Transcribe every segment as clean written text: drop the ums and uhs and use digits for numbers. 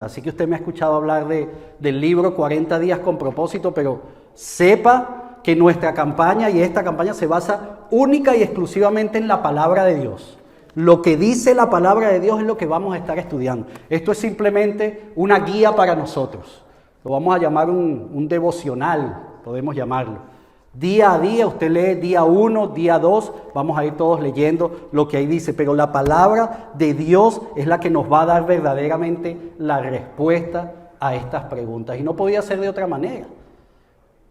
Así que usted me ha escuchado hablar del libro 40 días con propósito, pero sepa que nuestra campaña y esta campaña se basa única y exclusivamente en la palabra de Dios. Lo que dice la palabra de Dios es lo que vamos a estar estudiando. Esto es simplemente una guía para nosotros. Lo vamos a llamar un devocional, podemos llamarlo. Día a día, usted lee día 1, día 2, vamos a ir todos leyendo lo que ahí dice, pero la palabra de Dios es la que nos va a dar verdaderamente la respuesta a estas preguntas. Y no podía ser de otra manera,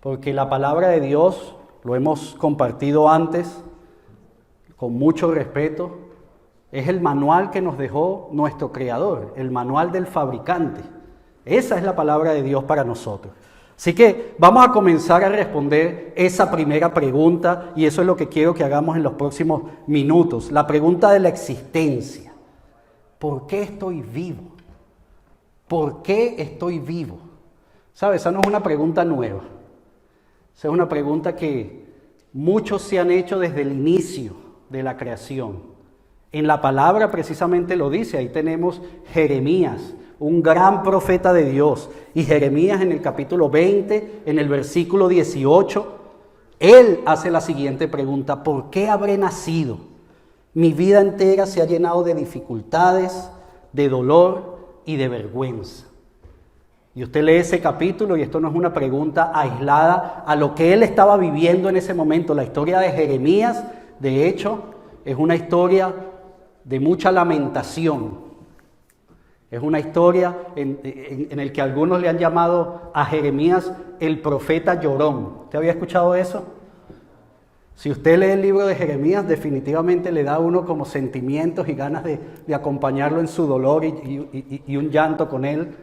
porque la palabra de Dios, lo hemos compartido antes, con mucho respeto, es el manual que nos dejó nuestro Creador, el manual del fabricante. Esa es la palabra de Dios para nosotros. Así que vamos a comenzar a responder esa primera pregunta y eso es lo que quiero que hagamos en los próximos minutos. La pregunta de la existencia. ¿Por qué estoy vivo? ¿Por qué estoy vivo? ¿Sabes? Esa no es una pregunta nueva. Esa es una pregunta que muchos se han hecho desde el inicio de la creación. En la palabra precisamente lo dice, ahí tenemos Jeremías, un gran profeta de Dios. Y Jeremías en el capítulo 20, en el versículo 18, él hace la siguiente pregunta: ¿por qué habré nacido? Mi vida entera se ha llenado de dificultades, de dolor y de vergüenza. Y usted lee ese capítulo y esto no es una pregunta aislada a lo que él estaba viviendo en ese momento. La historia de Jeremías, de hecho, es una historia de mucha lamentación. Es una historia en el que algunos le han llamado a Jeremías el profeta llorón. ¿Usted había escuchado eso? Si usted lee el libro de Jeremías, definitivamente le da a uno como sentimientos y ganas de acompañarlo en su dolor y un llanto con él.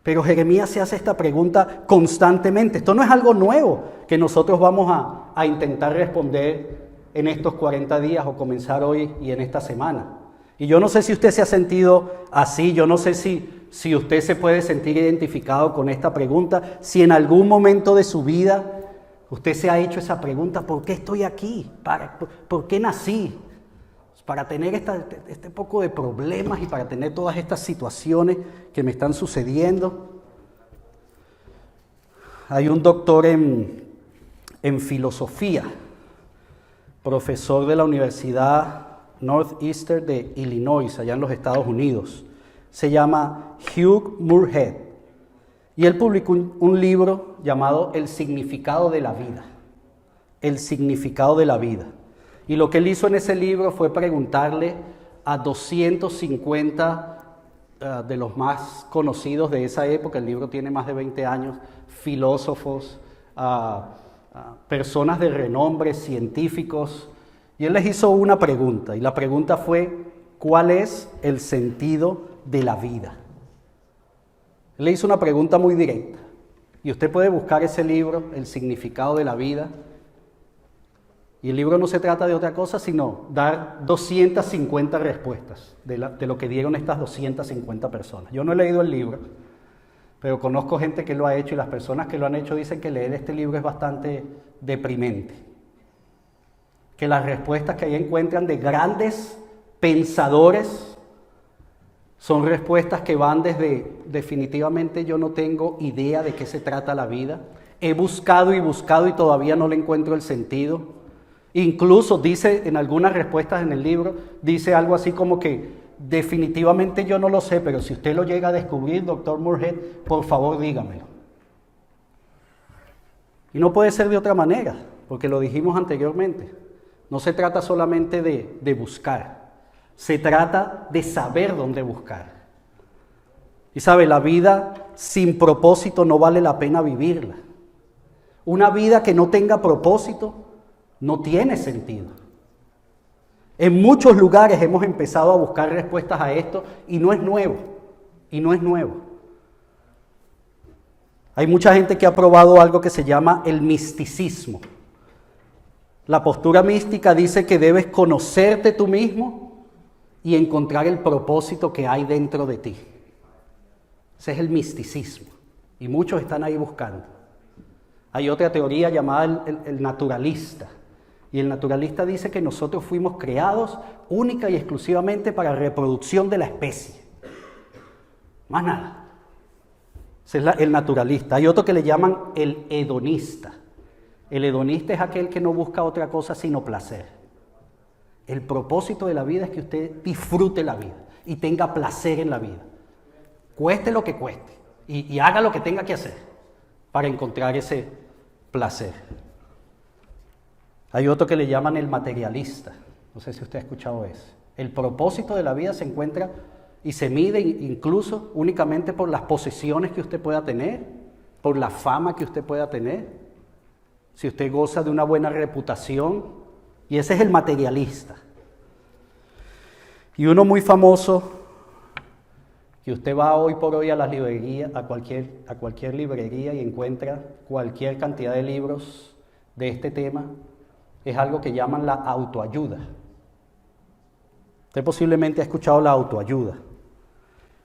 Pero Jeremías se hace esta pregunta constantemente. Esto no es algo nuevo que nosotros vamos a intentar responder en estos 40 días o comenzar hoy y en esta semana. Y yo no sé si usted se ha sentido así, yo no sé si usted se puede sentir identificado con esta pregunta, si en algún momento de su vida usted se ha hecho esa pregunta: ¿por qué estoy aquí? ¿Por qué nací? Para tener este poco de problemas y para tener todas estas situaciones que me están sucediendo. Hay un doctor en filosofía, profesor de la Universidad Northeastern de Illinois, allá en los Estados Unidos. Se llama Hugh Moorhead. Y él publicó un libro llamado El significado de la vida. El significado de la vida. Y lo que él hizo en ese libro fue preguntarle a 250 de los más conocidos de esa época, el libro tiene más de 20 años, filósofos, personas de renombre, científicos, y él les hizo una pregunta, y la pregunta fue: ¿cuál es el sentido de la vida? Él le hizo una pregunta muy directa, y usted puede buscar ese libro, El significado de la vida, y el libro no se trata de otra cosa sino dar 250 respuestas de lo que dieron estas 250 personas. Yo no he leído el libro, pero conozco gente que lo ha hecho y las personas que lo han hecho dicen que leer este libro es bastante deprimente. Que las respuestas que ahí encuentran de grandes pensadores son respuestas que van desde definitivamente yo no tengo idea de qué se trata la vida, he buscado y todavía no le encuentro el sentido. Incluso dice en algunas respuestas en el libro, dice algo así como que definitivamente yo no lo sé, pero si usted lo llega a descubrir, doctor Moorhead, por favor dígamelo. Y no puede ser de otra manera, porque lo dijimos anteriormente. No se trata solamente de buscar, se trata de saber dónde buscar. Y sabe, la vida sin propósito no vale la pena vivirla. Una vida que no tenga propósito no tiene sentido. En muchos lugares hemos empezado a buscar respuestas a esto y no es nuevo, Hay mucha gente que ha probado algo que se llama el misticismo. La postura mística dice que debes conocerte tú mismo y encontrar el propósito que hay dentro de ti. Ese es el misticismo y muchos están ahí buscando. Hay otra teoría llamada el naturalista. Y el naturalista dice que nosotros fuimos creados única y exclusivamente para reproducción de la especie. Más nada. Ese es el naturalista. Hay otro que le llaman el hedonista. El hedonista es aquel que no busca otra cosa sino placer. El propósito de la vida es que usted disfrute la vida y tenga placer en la vida. Cueste lo que cueste y haga lo que tenga que hacer para encontrar ese placer. Hay otro que le llaman el materialista. No sé si usted ha escuchado eso. El propósito de la vida se encuentra y se mide incluso únicamente por las posesiones que usted pueda tener, por la fama que usted pueda tener, si usted goza de una buena reputación, y ese es el materialista. Y uno muy famoso, que usted va hoy por hoy a las librerías, a cualquier librería y encuentra cualquier cantidad de libros de este tema, es algo que llaman la autoayuda. Usted posiblemente ha escuchado la autoayuda.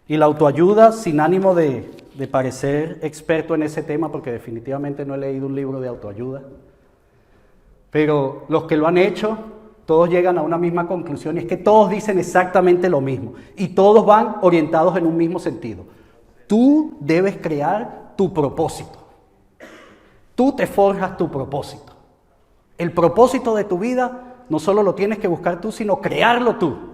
Y la autoayuda, sin ánimo de parecer experto en ese tema, porque definitivamente no he leído un libro de autoayuda, pero los que lo han hecho, todos llegan a una misma conclusión, y es que todos dicen exactamente lo mismo, y todos van orientados en un mismo sentido. Tú debes crear tu propósito. Tú te forjas tu propósito. El propósito de tu vida no solo lo tienes que buscar tú, sino crearlo tú.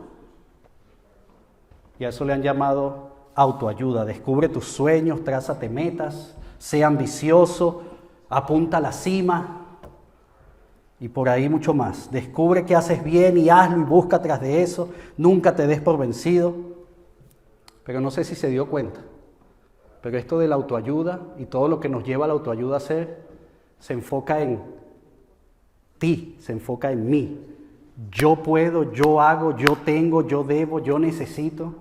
Y a eso le han llamado autoayuda. Descubre tus sueños, trázate metas, sé ambicioso, apunta a la cima y por ahí mucho más. Descubre qué haces bien y hazlo y busca tras de eso. Nunca te des por vencido. Pero no sé si se dio cuenta, pero esto de la autoayuda y todo lo que nos lleva a la autoayuda a hacer se enfoca en ti, se enfoca en mí. Yo puedo, yo hago, yo tengo, yo debo, yo necesito.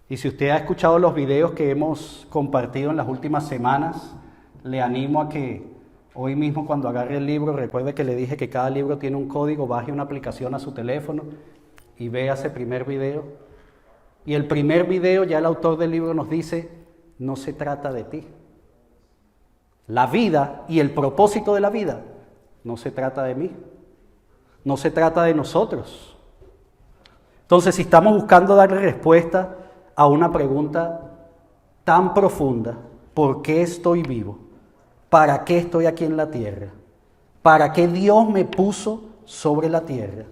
Y si usted ha escuchado los videos que hemos compartido en las últimas semanas, le animo a que hoy mismo cuando agarre el libro, recuerde que le dije que cada libro tiene un código, baje una aplicación a su teléfono y vea ese primer video. Y el primer video ya el autor del libro nos dice, no se trata de ti. La vida y el propósito de la vida no se trata de mí, no se trata de nosotros. Entonces, si estamos buscando darle respuesta a una pregunta tan profunda, ¿por qué estoy vivo? ¿Para qué estoy aquí en la tierra? ¿Para qué Dios me puso sobre la tierra?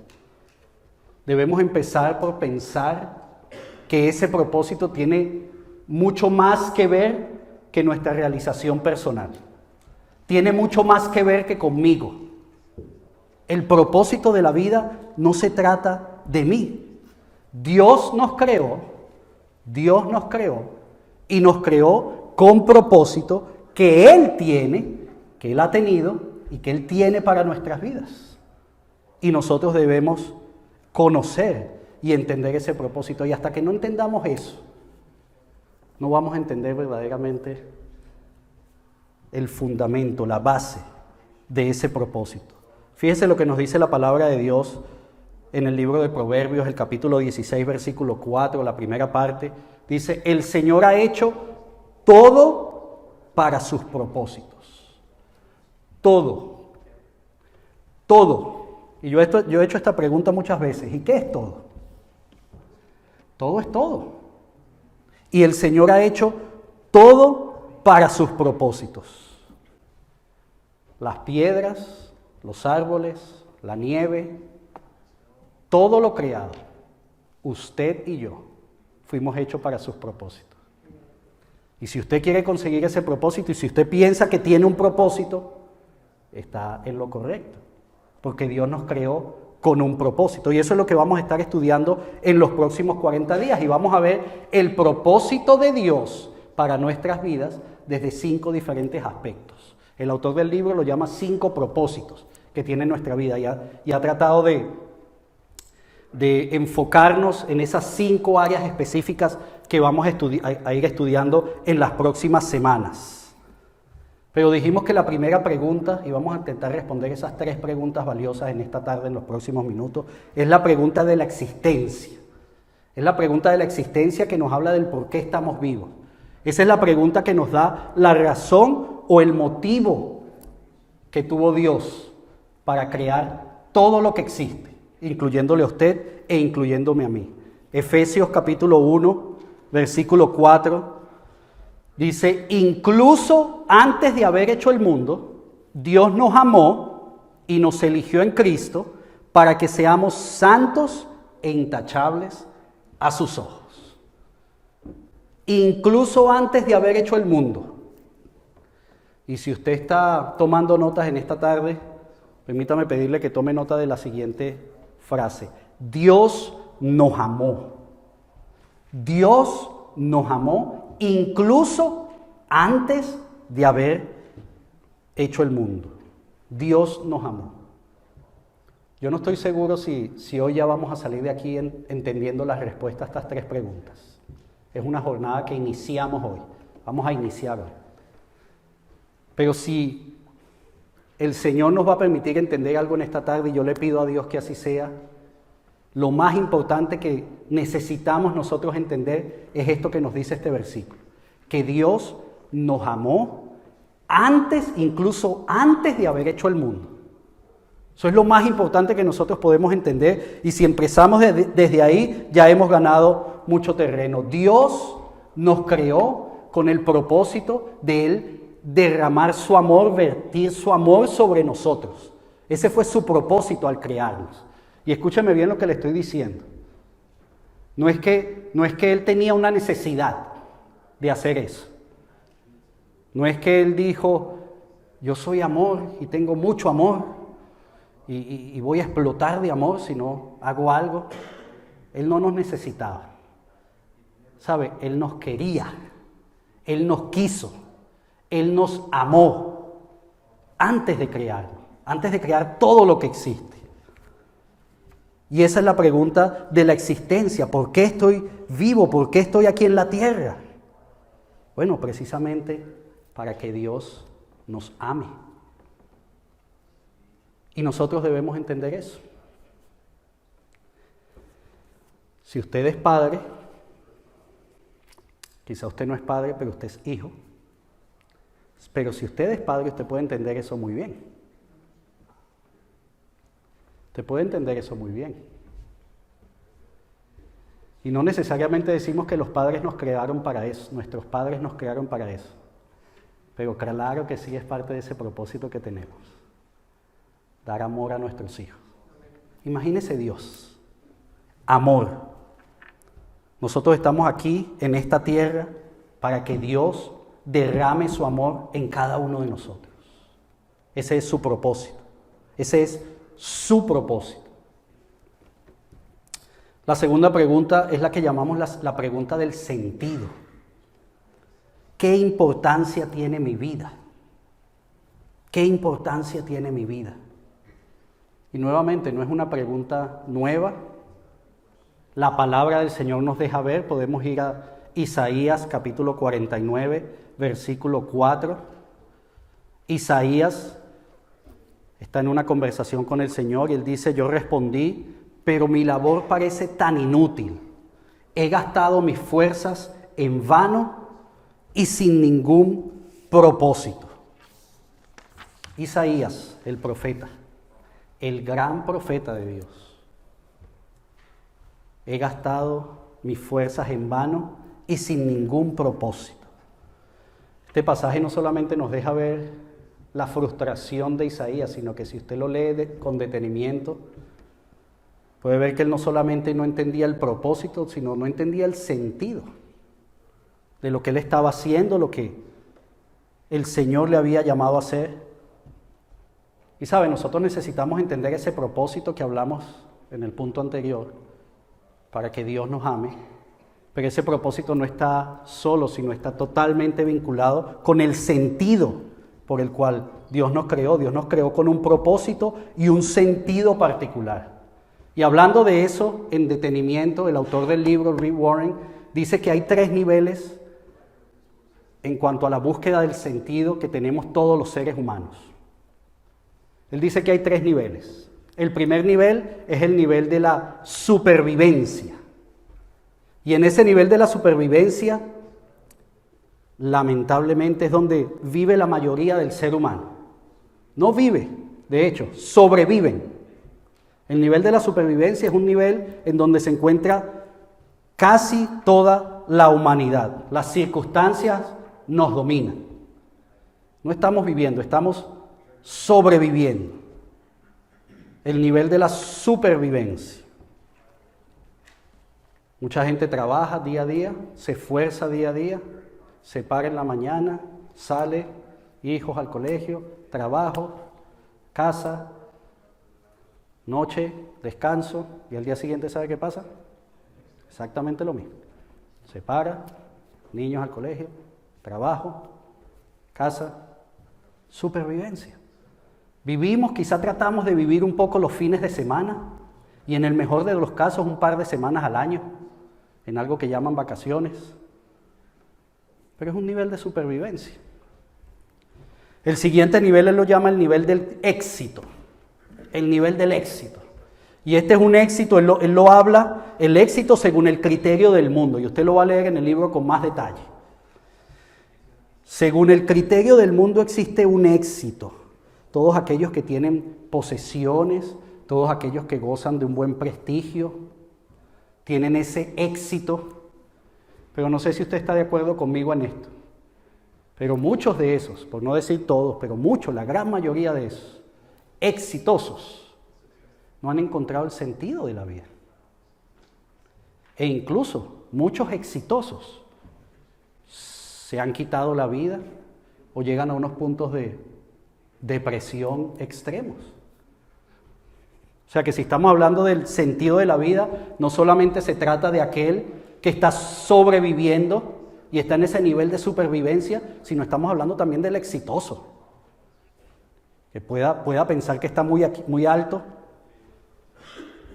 Debemos empezar por pensar que ese propósito tiene mucho más que ver que nuestra realización personal. Tiene mucho más que ver que conmigo. El propósito de la vida no se trata de mí. Dios nos creó y nos creó con propósito que Él tiene, que Él ha tenido y que Él tiene para nuestras vidas. Y nosotros debemos conocer y entender ese propósito. Y hasta que no entendamos eso, no vamos a entender verdaderamente el fundamento, la base de ese propósito. Fíjese lo que nos dice la palabra de Dios en el libro de Proverbios, el capítulo 16, versículo 4, la primera parte. Dice, el Señor ha hecho todo para sus propósitos. Todo. Todo. Y yo he hecho esta pregunta muchas veces. ¿Y qué es todo? Todo es todo. Y el Señor ha hecho todo para sus propósitos. Las piedras, los árboles, la nieve, todo lo creado, usted y yo, fuimos hechos para sus propósitos. Y si usted quiere conseguir ese propósito y si usted piensa que tiene un propósito, está en lo correcto, porque Dios nos creó con un propósito. Y eso es lo que vamos a estar estudiando en los próximos 40 días. Y vamos a ver el propósito de Dios para nuestras vidas desde 5 diferentes aspectos. El autor del libro lo llama 5 propósitos que tiene nuestra vida y ha tratado de enfocarnos en esas 5 áreas específicas que vamos a ir estudiando en las próximas semanas. Pero dijimos que la primera pregunta, y vamos a intentar responder esas 3 preguntas valiosas en esta tarde, en los próximos minutos, es la pregunta de la existencia. Es la pregunta de la existencia que nos habla del por qué estamos vivos. Esa es la pregunta que nos da la razón o el motivo que tuvo Dios para crear todo lo que existe, incluyéndole a usted e incluyéndome a mí. Efesios capítulo 1, versículo 4, Dice, incluso antes de haber hecho el mundo, Dios nos amó y nos eligió en Cristo para que seamos santos e intachables a sus ojos. Incluso antes de haber hecho el mundo. Y si usted está tomando notas en esta tarde, permítame pedirle que tome nota de la siguiente frase. Dios nos amó. Dios nos amó incluso antes de haber hecho el mundo. Dios nos amó. Yo no estoy seguro si hoy ya vamos a salir de aquí entendiendo la respuesta a estas tres preguntas. Es una jornada que iniciamos hoy. Vamos a iniciar hoy. Pero si el Señor nos va a permitir entender algo en esta tarde, y yo le pido a Dios que así sea, lo más importante que necesitamos nosotros entender es esto que nos dice este versículo. Que Dios nos amó incluso antes de haber hecho el mundo. Eso es lo más importante que nosotros podemos entender, y si empezamos desde ahí, ya hemos ganado mucho terreno. Dios nos creó con el propósito de Él derramar su amor, vertir su amor sobre nosotros. Ese fue su propósito al crearnos. Y escúcheme bien lo que le estoy diciendo. No es que Él tenía una necesidad de hacer eso. No es que Él dijo, yo soy amor y tengo mucho amor y voy a explotar de amor si no hago algo. Él no nos necesitaba. ¿Sabe? Él nos quería. Él nos quiso. Él nos amó antes de crearlo, antes de crear todo lo que existe. Y esa es la pregunta de la existencia. ¿Por qué estoy vivo? ¿Por qué estoy aquí en la tierra? Bueno, precisamente para que Dios nos ame. Y nosotros debemos entender eso. Si usted es padre, quizá usted no es padre, pero usted es hijo. Pero si usted es padre, usted puede entender eso muy bien. Usted puede entender eso muy bien. Y no necesariamente decimos que los padres nos crearon para eso, nuestros padres nos crearon para eso. Pero claro que sí es parte de ese propósito que tenemos. Dar amor a nuestros hijos. Imagínese Dios. Amor. Nosotros estamos aquí en esta tierra para que Dios derrame su amor en cada uno de nosotros. Ese es su propósito. Ese es su propósito. La segunda pregunta es la que llamamos la pregunta del sentido. ¿Qué importancia tiene mi vida? ¿Qué importancia tiene mi vida? Y nuevamente, no es una pregunta nueva. La palabra del Señor nos deja ver, podemos ir a Isaías capítulo 49, versículo 4. Isaías está en una conversación con el Señor y él dice, yo respondí, pero mi labor parece tan inútil. He gastado mis fuerzas en vano y sin ningún propósito. Isaías, el profeta, el gran profeta de Dios. He gastado mis fuerzas en vano y sin ningún propósito. Este pasaje no solamente nos deja ver la frustración de Isaías, sino que si usted lo lee con detenimiento, puede ver que él no solamente no entendía el propósito, sino no entendía el sentido de lo que él estaba haciendo, lo que el Señor le había llamado a hacer. Y sabe, nosotros necesitamos entender ese propósito que hablamos en el punto anterior, para que Dios nos ame. Pero ese propósito no está solo, sino está totalmente vinculado con el sentido por el cual Dios nos creó. Dios nos creó con un propósito y un sentido particular. Y hablando de eso en detenimiento, el autor del libro, Rick Warren, dice que hay 3 niveles en cuanto a la búsqueda del sentido que tenemos todos los seres humanos. Él dice que hay 3 niveles. El primer nivel es el nivel de la supervivencia. Y en ese nivel de la supervivencia, lamentablemente es donde vive la mayoría del ser humano. No vive, de hecho, sobreviven. El nivel de la supervivencia es un nivel en donde se encuentra casi toda la humanidad. Las circunstancias nos domina. No estamos viviendo, estamos sobreviviendo. El nivel de la supervivencia. Mucha gente trabaja día a día, se esfuerza día a día, se para en la mañana, sale, hijos al colegio, trabajo, casa, noche, descanso, y al día siguiente ¿sabe qué pasa? Exactamente lo mismo. Se para, niños al colegio, trabajo, casa, supervivencia. Vivimos, quizá tratamos de vivir un poco los fines de semana y en el mejor de los casos un par de semanas al año, en algo que llaman vacaciones. Pero es un nivel de supervivencia. El siguiente nivel él lo llama el nivel del éxito. El nivel del éxito. Y este es un éxito, él lo habla, el éxito según el criterio del mundo. Y usted lo va a leer en el libro con más detalle. Según el criterio del mundo existe un éxito. Todos aquellos que tienen posesiones, todos aquellos que gozan de un buen prestigio, tienen ese éxito. Pero no sé si usted está de acuerdo conmigo en esto. Pero muchos de esos, por no decir todos, pero muchos, la gran mayoría de esos, exitosos, no han encontrado el sentido de la vida. E incluso muchos exitosos se han quitado la vida o llegan a unos puntos de depresión extremos. O sea que si estamos hablando del sentido de la vida, no solamente se trata de aquel que está sobreviviendo y está en ese nivel de supervivencia, sino estamos hablando también del exitoso, que pueda pensar que está muy alto,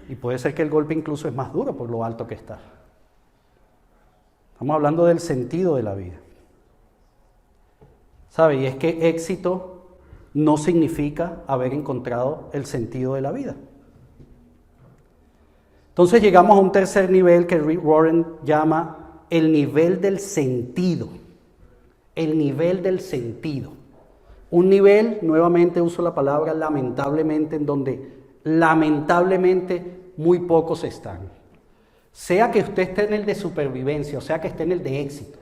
y puede ser que el golpe incluso es más duro por lo alto que está. Estamos hablando del sentido de la vida. ¿Sabe? Y es que éxito no significa haber encontrado el sentido de la vida. Entonces llegamos a un tercer nivel que Rick Warren llama el nivel del sentido. El nivel del sentido. Un nivel, nuevamente uso la palabra lamentablemente, en donde lamentablemente muy pocos están. Sea que usted esté en el de supervivencia o sea que esté en el de éxito,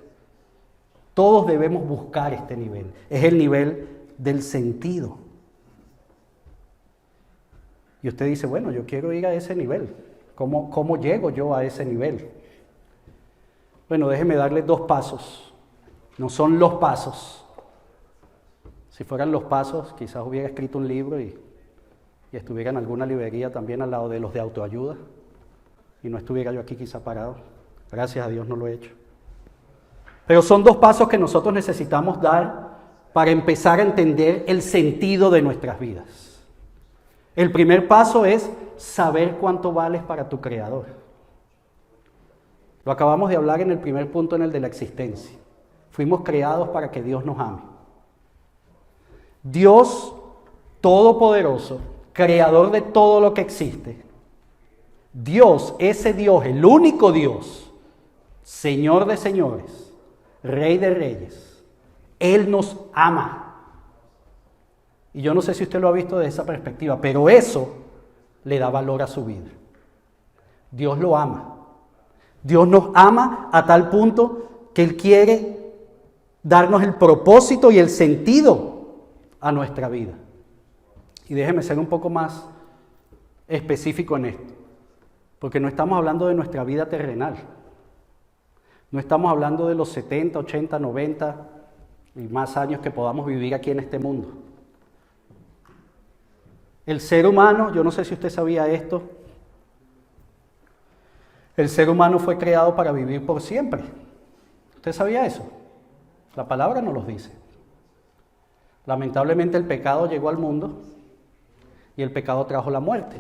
todos debemos buscar este nivel. Es el nivel del sentido. Y usted dice, bueno, yo quiero ir a ese nivel. ¿Cómo llego yo a ese nivel? Bueno, déjeme darle 2 pasos. No son los pasos. Si fueran los pasos, quizás hubiera escrito un libro y estuviera en alguna librería también al lado de los de autoayuda y no estuviera yo aquí quizá parado. Gracias a Dios no lo he hecho. Pero son 2 pasos que nosotros necesitamos dar para empezar a entender el sentido de nuestras vidas. El primer paso es saber cuánto vales para tu Creador. Lo acabamos de hablar en el primer punto, en el de la existencia. Fuimos creados para que Dios nos ame. Dios Todopoderoso, creador de todo lo que existe. Dios, ese Dios, el único Dios, Señor de señores, Rey de reyes, Él nos ama. Y yo no sé si usted lo ha visto desde esa perspectiva, pero eso le da valor a su vida. Dios lo ama. Dios nos ama a tal punto que Él quiere darnos el propósito y el sentido a nuestra vida. Y déjeme ser un poco más específico en esto, porque no estamos hablando de nuestra vida terrenal. No estamos hablando de los 70, 80, 90 y más años que podamos vivir aquí en este mundo. El ser humano, yo no sé si usted sabía esto, el ser humano fue creado para vivir por siempre. ¿Usted sabía eso? La palabra nos lo dice. Lamentablemente el pecado llegó al mundo y el pecado trajo la muerte,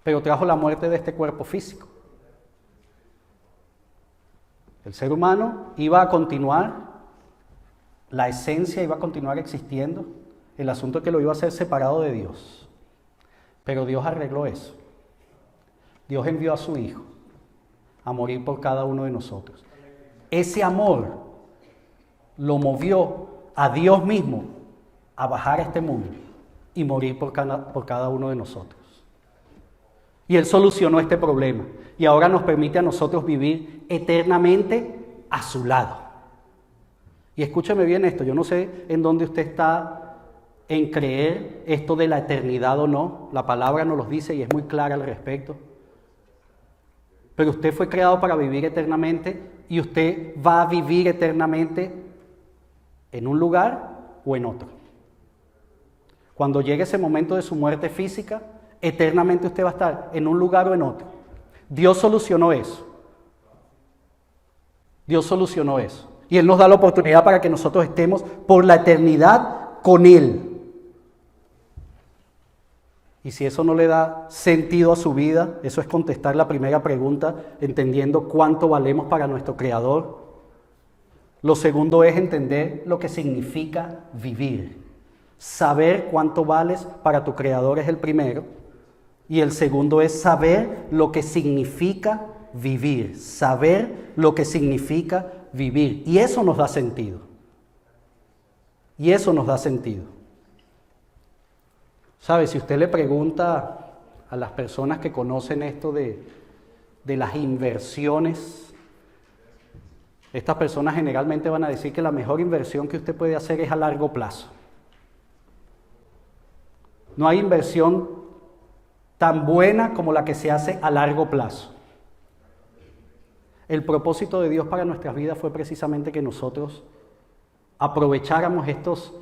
pero trajo la muerte de este cuerpo físico. El ser humano iba a continuar, la esencia iba a continuar existiendo, el asunto es que lo iba a hacer separado de Dios. Pero Dios arregló eso. Dios envió a su Hijo a morir por cada uno de nosotros. Ese amor lo movió a Dios mismo a bajar a este mundo y morir por cada uno de nosotros. Y Él solucionó este problema y ahora nos permite a nosotros vivir eternamente a su lado. Y escúcheme bien esto, yo no sé en dónde usted está en creer esto de la eternidad o no. La palabra nos lo dice y es muy clara al respecto. Pero usted fue creado para vivir eternamente y usted va a vivir eternamente en un lugar o en otro. Cuando llegue ese momento de su muerte física, eternamente usted va a estar en un lugar o en otro. Dios solucionó eso. Dios solucionó eso. Y Él nos da la oportunidad para que nosotros estemos por la eternidad con Él. Y si eso no le da sentido a su vida, eso es contestar la primera pregunta, entendiendo cuánto valemos para nuestro Creador. Lo segundo es entender lo que significa vivir. Saber cuánto vales para tu Creador es el primero. Y el segundo es saber lo que significa vivir. Saber lo que significa vivir. Y eso nos da sentido. Y eso nos da sentido. ¿Sabe? Si usted le pregunta a las personas que conocen esto de las inversiones, estas personas generalmente van a decir que la mejor inversión que usted puede hacer es a largo plazo. No hay inversión tan buena como la que se hace a largo plazo. El propósito de Dios para nuestras vidas fue precisamente que nosotros aprovecháramos estos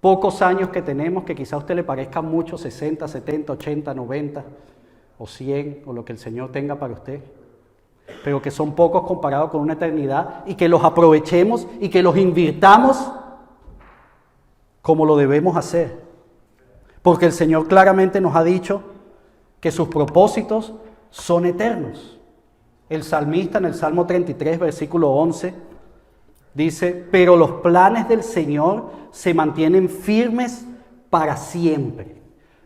pocos años que tenemos, que quizá a usted le parezca mucho, 60, 70, 80, 90 o 100 o lo que el Señor tenga para usted, pero que son pocos comparados con una eternidad, y que los aprovechemos y que los invirtamos como lo debemos hacer. Porque el Señor claramente nos ha dicho que sus propósitos son eternos. El salmista en el Salmo 33, versículo 11, dice: pero los planes del Señor se mantienen firmes para siempre.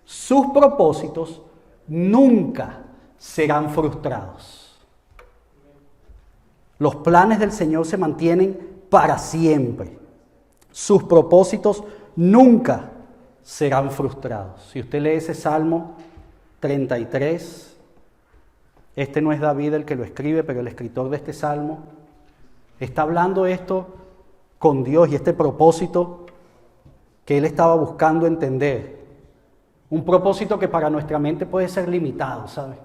Sus propósitos nunca serán frustrados. Los planes del Señor se mantienen para siempre. Sus propósitos nunca serán frustrados. Si usted lee ese Salmo 33, este no es David el que lo escribe, pero el escritor de este Salmo está hablando esto con Dios y este propósito que él estaba buscando entender. Un propósito que para nuestra mente puede ser limitado, ¿sabe?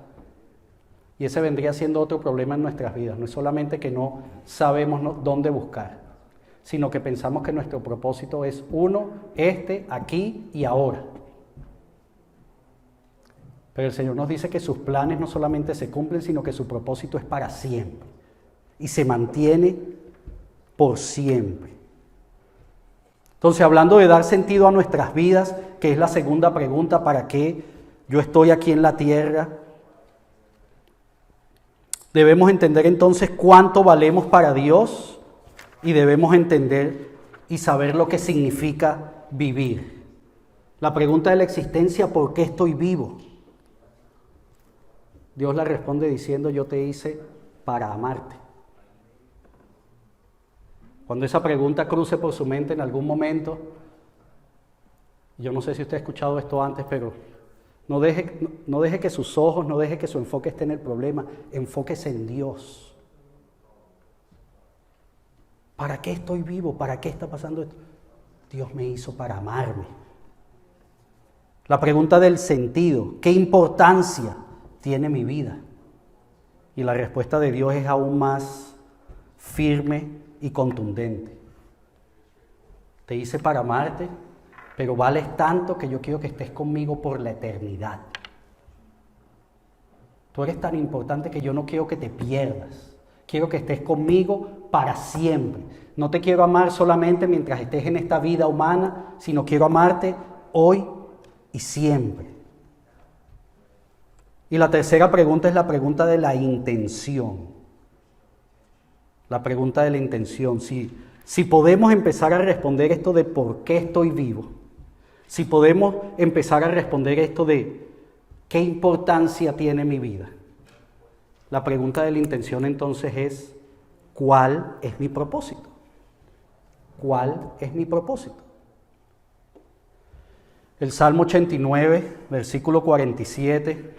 Y ese vendría siendo otro problema en nuestras vidas. No es solamente que no sabemos dónde buscar, sino que pensamos que nuestro propósito es uno, aquí y ahora. Pero el Señor nos dice que sus planes no solamente se cumplen, sino que su propósito es para siempre. Y se mantiene por siempre. Entonces, hablando de dar sentido a nuestras vidas, que es la segunda pregunta, ¿para qué yo estoy aquí en la tierra? Debemos entender entonces cuánto valemos para Dios y debemos entender y saber lo que significa vivir. La pregunta de la existencia, ¿por qué estoy vivo? Dios la responde diciendo: yo te hice para amarte. Cuando esa pregunta cruce por su mente en algún momento, yo no sé si usted ha escuchado esto antes, pero no deje que sus ojos, no deje que su enfoque esté en el problema, enfóquese en Dios. ¿Para qué estoy vivo? ¿Para qué está pasando esto? Dios me hizo para amarme. La pregunta del sentido, ¿qué importancia tiene mi vida? Y la respuesta de Dios es aún más firme y contundente. Te hice para amarte, pero vales tanto que yo quiero que estés conmigo por la eternidad. Tú eres tan importante que yo no quiero que te pierdas. Quiero que estés conmigo para siempre. No te quiero amar solamente mientras estés en esta vida humana, sino quiero amarte hoy y siempre. Y la tercera pregunta es la pregunta de la intención. La pregunta de la intención. Si podemos empezar a responder esto de por qué estoy vivo, si podemos empezar a responder esto de qué importancia tiene mi vida, la pregunta de la intención entonces es: ¿cuál es mi propósito? ¿Cuál es mi propósito? El Salmo 89, versículo 47,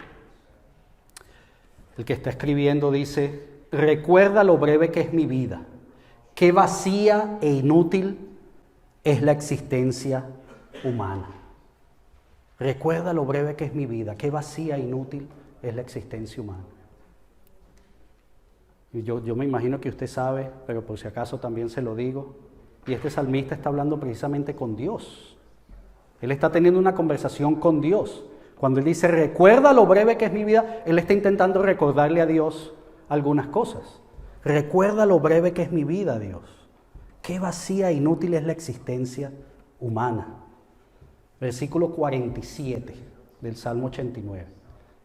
el que está escribiendo dice: recuerda lo breve que es mi vida qué vacía e inútil es la existencia humana. Recuerda lo breve que es mi vida, qué vacía e inútil es la existencia humana. Y yo me imagino que usted sabe, pero por si acaso también se lo digo, y este salmista está hablando precisamente con Dios. Él está teniendo una conversación con Dios. Cuando él dice, recuerda lo breve que es mi vida, él está intentando recordarle a Dios algunas cosas. Recuerda lo breve que es mi vida, Dios. Qué vacía e inútil es la existencia humana. Versículo 47 del Salmo 89.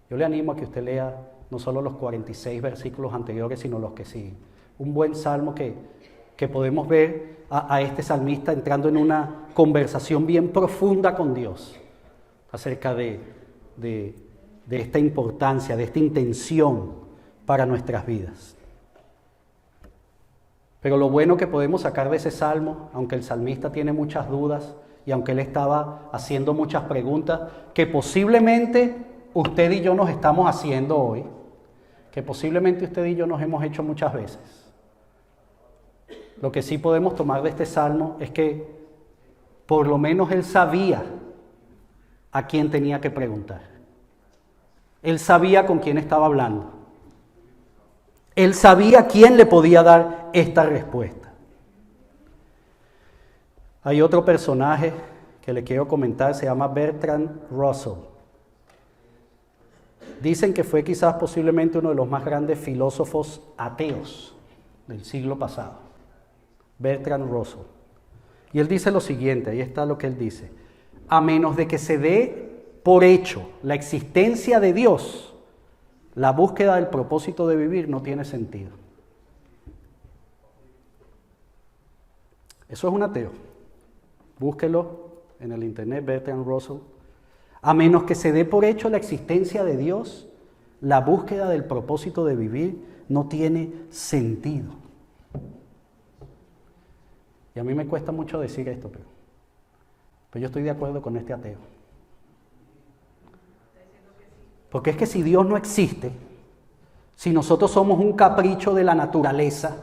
Yo le animo a que usted lea no solo los 46 versículos anteriores, sino los que siguen. Un buen salmo que podemos ver a este salmista entrando en una conversación bien profunda con Dios acerca de esta importancia, de esta intención para nuestras vidas. Pero lo bueno que podemos sacar de ese salmo, aunque el salmista tiene muchas dudas y aunque él estaba haciendo muchas preguntas, que posiblemente usted y yo nos estamos haciendo hoy, que posiblemente usted y yo nos hemos hecho muchas veces. Lo que sí podemos tomar de este salmo es que por lo menos él sabía a quién tenía que preguntar. Él sabía con quién estaba hablando. Él sabía a quién le podía dar esta respuesta. Hay otro personaje que le quiero comentar, se llama Bertrand Russell. Dicen que fue quizás posiblemente uno de los más grandes filósofos ateos del siglo pasado. Bertrand Russell. Y él dice lo siguiente, ahí está lo que él dice. A menos de que se dé por hecho la existencia de Dios, la búsqueda del propósito de vivir no tiene sentido. Eso es un ateo. Búsquelo en el internet, Bertrand Russell. A menos que se dé por hecho la existencia de Dios, la búsqueda del propósito de vivir no tiene sentido. Y a mí me cuesta mucho decir esto, pero yo estoy de acuerdo con este ateo. Porque es que si Dios no existe, si nosotros somos un capricho de la naturaleza,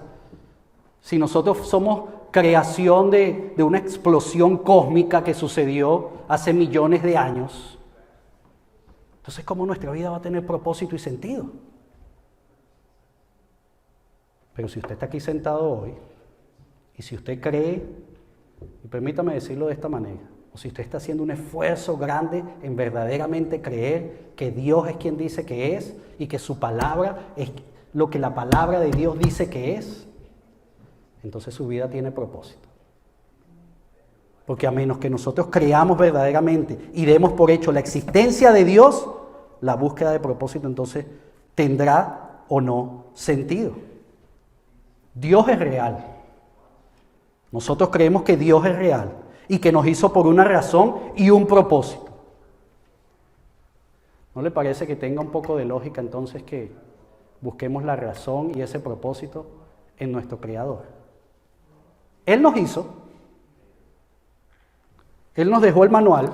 si nosotros somos creación de una explosión cósmica que sucedió hace millones de años, entonces ¿cómo nuestra vida va a tener propósito y sentido? Pero si usted está aquí sentado hoy, y si usted cree, y permítame decirlo de esta manera, o si usted está haciendo un esfuerzo grande en verdaderamente creer que Dios es quien dice que es y que su palabra es lo que la palabra de Dios dice que es, entonces su vida tiene propósito. Porque a menos que nosotros creamos verdaderamente y demos por hecho la existencia de Dios, la búsqueda de propósito entonces tendrá o no sentido. Dios es real. Nosotros creemos que Dios es real y que nos hizo por una razón y un propósito. ¿No le parece que tenga un poco de lógica entonces que busquemos la razón y ese propósito en nuestro Creador? Él nos hizo, Él nos dejó el manual.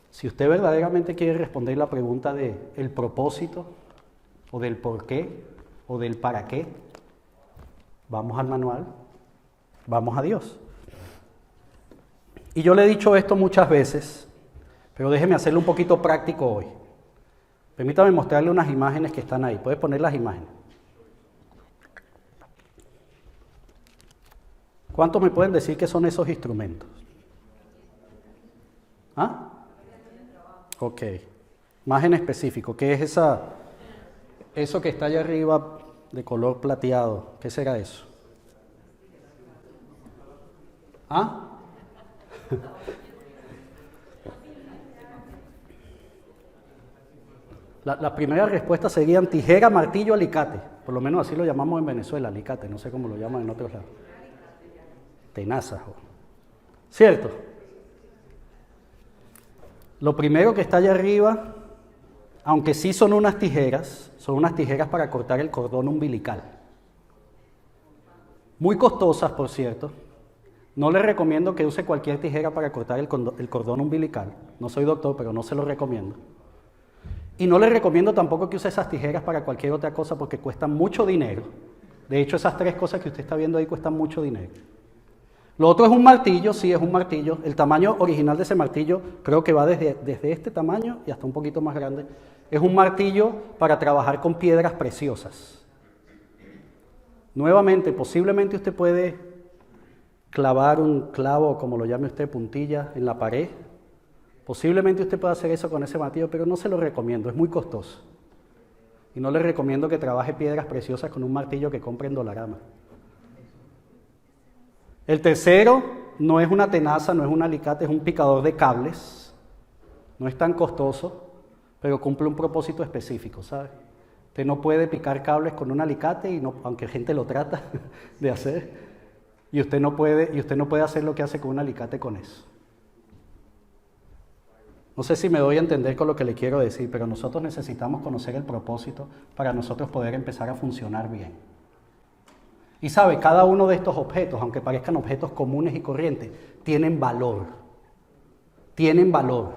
Si usted verdaderamente quiere responder la pregunta del propósito o del por qué o del para qué, vamos al manual, vamos a Dios. Y yo le he dicho esto muchas veces, pero déjeme hacerlo un poquito práctico hoy. Permítame mostrarle unas imágenes que están ahí. ¿Puede poner las imágenes? ¿Cuántos me pueden decir qué son esos instrumentos? ¿Ah? Ok. Más en específico, ¿qué es eso que está allá arriba de color plateado? ¿Qué será eso? ¿Ah? La primera respuesta serían tijera, martillo, alicate. Por lo menos así lo llamamos en Venezuela, alicate. No sé cómo lo llaman en otros lados. Tenaza. ¿Cierto? Lo primero que está allá arriba, aunque sí son unas tijeras para cortar el cordón umbilical. Muy costosas, por cierto. No le recomiendo que use cualquier tijera para cortar el cordón umbilical. No soy doctor, pero no se lo recomiendo. Y no le recomiendo tampoco que use esas tijeras para cualquier otra cosa porque cuestan mucho dinero. De hecho, esas 3 cosas que usted está viendo ahí cuestan mucho dinero. Lo otro es un martillo, sí, es un martillo. El tamaño original de ese martillo creo que va desde este tamaño y hasta un poquito más grande. Es un martillo para trabajar con piedras preciosas. Nuevamente, posiblemente usted puede clavar un clavo, como lo llame usted, puntilla, en la pared. Posiblemente usted pueda hacer eso con ese martillo, pero no se lo recomiendo, es muy costoso. Y no le recomiendo que trabaje piedras preciosas con un martillo que compre en Dollarama. El tercero no es una tenaza, no es un alicate, es un picador de cables. No es tan costoso, pero cumple un propósito específico, ¿sabe? Usted no puede picar cables con un alicate, y no, aunque gente lo trata de hacer, y usted no puede hacer lo que hace con un alicate con eso. No sé si me doy a entender con lo que le quiero decir, pero nosotros necesitamos conocer el propósito para nosotros poder empezar a funcionar bien. Y sabe, cada uno de estos objetos, aunque parezcan objetos comunes y corrientes, tienen valor. Tienen valor.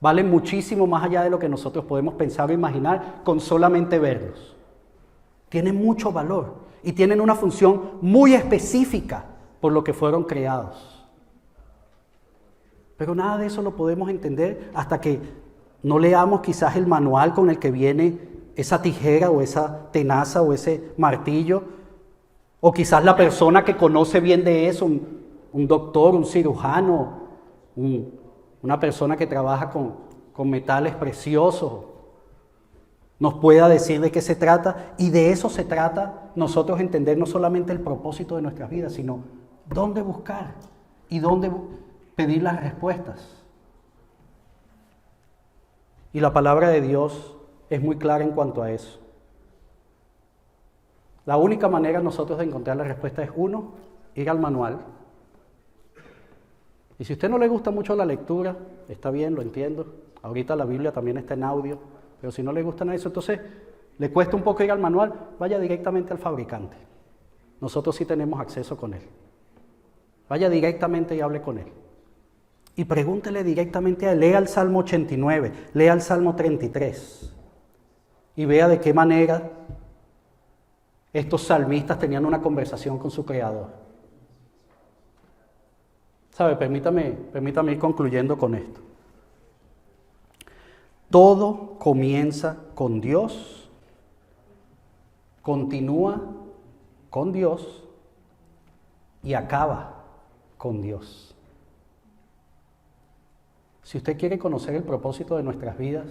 Valen muchísimo más allá de lo que nosotros podemos pensar o imaginar con solamente verlos. Tienen mucho valor y tienen una función muy específica por lo que fueron creados. Pero nada de eso lo podemos entender hasta que no leamos quizás el manual con el que viene esa tijera o esa tenaza o ese martillo, o quizás la persona que conoce bien de eso, un doctor, un cirujano, una persona que trabaja con metales preciosos, nos pueda decir de qué se trata, y de eso se trata nosotros entender no solamente el propósito de nuestras vidas, sino dónde buscar y dónde pedir las respuestas. Y la palabra de Dios es muy clara en cuanto a eso. La única manera nosotros de encontrar la respuesta es, uno, ir al manual. Y si a usted no le gusta mucho la lectura, está bien, lo entiendo. Ahorita la Biblia también está en audio, pero si no le gusta nada de eso, entonces le cuesta un poco ir al manual, vaya directamente al fabricante. Nosotros sí tenemos acceso con él. Vaya directamente y hable con él. Y pregúntele directamente a él, lea el Salmo 89, lea el Salmo 33 y vea de qué manera estos salmistas tenían una conversación con su Creador. ¿Sabe? Permítame ir concluyendo con esto. Todo comienza con Dios, continúa con Dios y acaba con Dios. Si usted quiere conocer el propósito de nuestras vidas,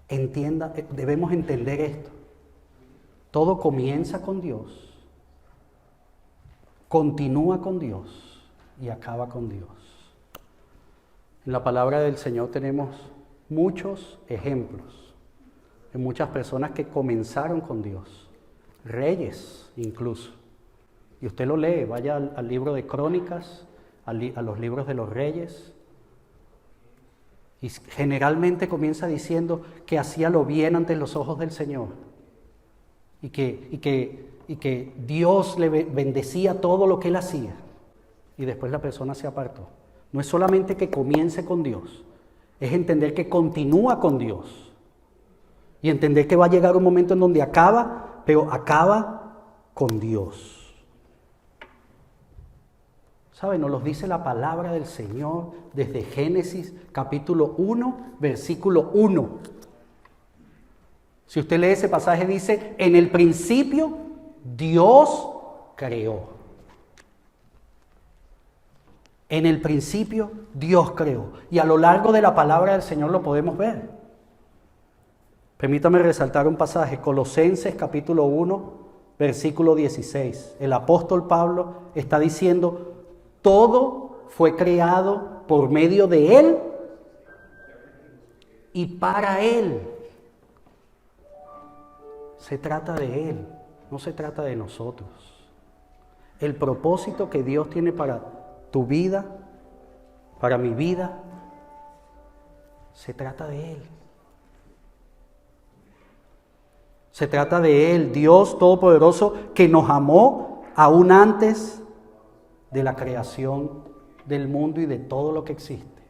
debemos entender esto. Todo comienza con Dios, continúa con Dios y acaba con Dios. En la palabra del Señor tenemos muchos ejemplos de muchas personas que comenzaron con Dios, reyes incluso. Y usted lo lee, vaya al libro de Crónicas, a los libros de los reyes. Y generalmente comienza diciendo que hacía lo bien ante los ojos del Señor. Y que Dios le bendecía todo lo que él hacía. Y después la persona se apartó. No es solamente que comience con Dios, es entender que continúa con Dios. Y entender que va a llegar un momento en donde acaba, pero acaba con Dios. ¿Saben? Nos lo dice la palabra del Señor desde Génesis capítulo 1, versículo 1. Si usted lee ese pasaje, dice, en el principio Dios creó. En el principio Dios creó. Y a lo largo de la palabra del Señor lo podemos ver. Permítame resaltar un pasaje, Colosenses capítulo 1, versículo 16. El apóstol Pablo está diciendo, todo fue creado por medio de Él y para Él. Se trata de Él, no se trata de nosotros. El propósito que Dios tiene para tu vida, para mi vida, se trata de Él. Se trata de Él, Dios Todopoderoso, que nos amó aún antes de la creación del mundo y de todo lo que existe.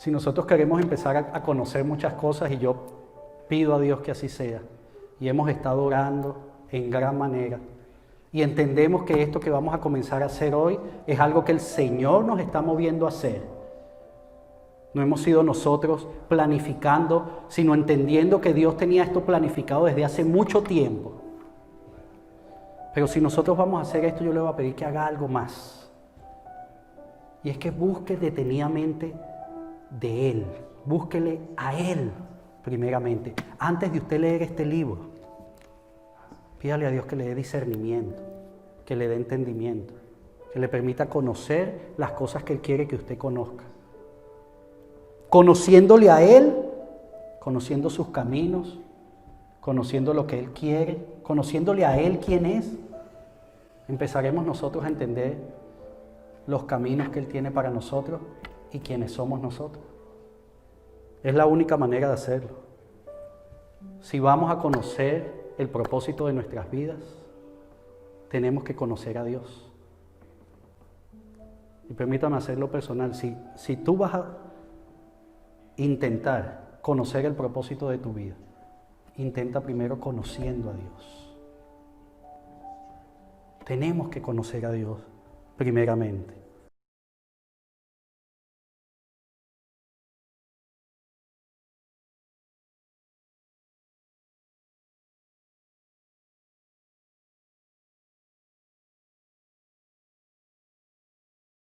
Si nosotros queremos empezar a conocer muchas cosas, y yo pido a Dios que así sea, y hemos estado orando en gran manera, y entendemos que esto que vamos a comenzar a hacer hoy es algo que el Señor nos está moviendo a hacer. No hemos sido nosotros planificando, sino entendiendo que Dios tenía esto planificado desde hace mucho tiempo. Pero si nosotros vamos a hacer esto, yo le voy a pedir que haga algo más. Y es que busque detenidamente de Él. Búsquele a Él primeramente. Antes de usted leer este libro, pídale a Dios que le dé discernimiento, que le dé entendimiento, que le permita conocer las cosas que Él quiere que usted conozca. Conociéndole a Él, conociendo sus caminos, conociendo lo que Él quiere, conociéndole a Él quién es, empezaremos nosotros a entender los caminos que Él tiene para nosotros y quiénes somos nosotros. Es la única manera de hacerlo. Si vamos a conocer el propósito de nuestras vidas, tenemos que conocer a Dios. Y permítame hacerlo personal. Si tú vas a intentar conocer el propósito de tu vida, intenta primero conociendo a Dios. Tenemos que conocer a Dios primeramente.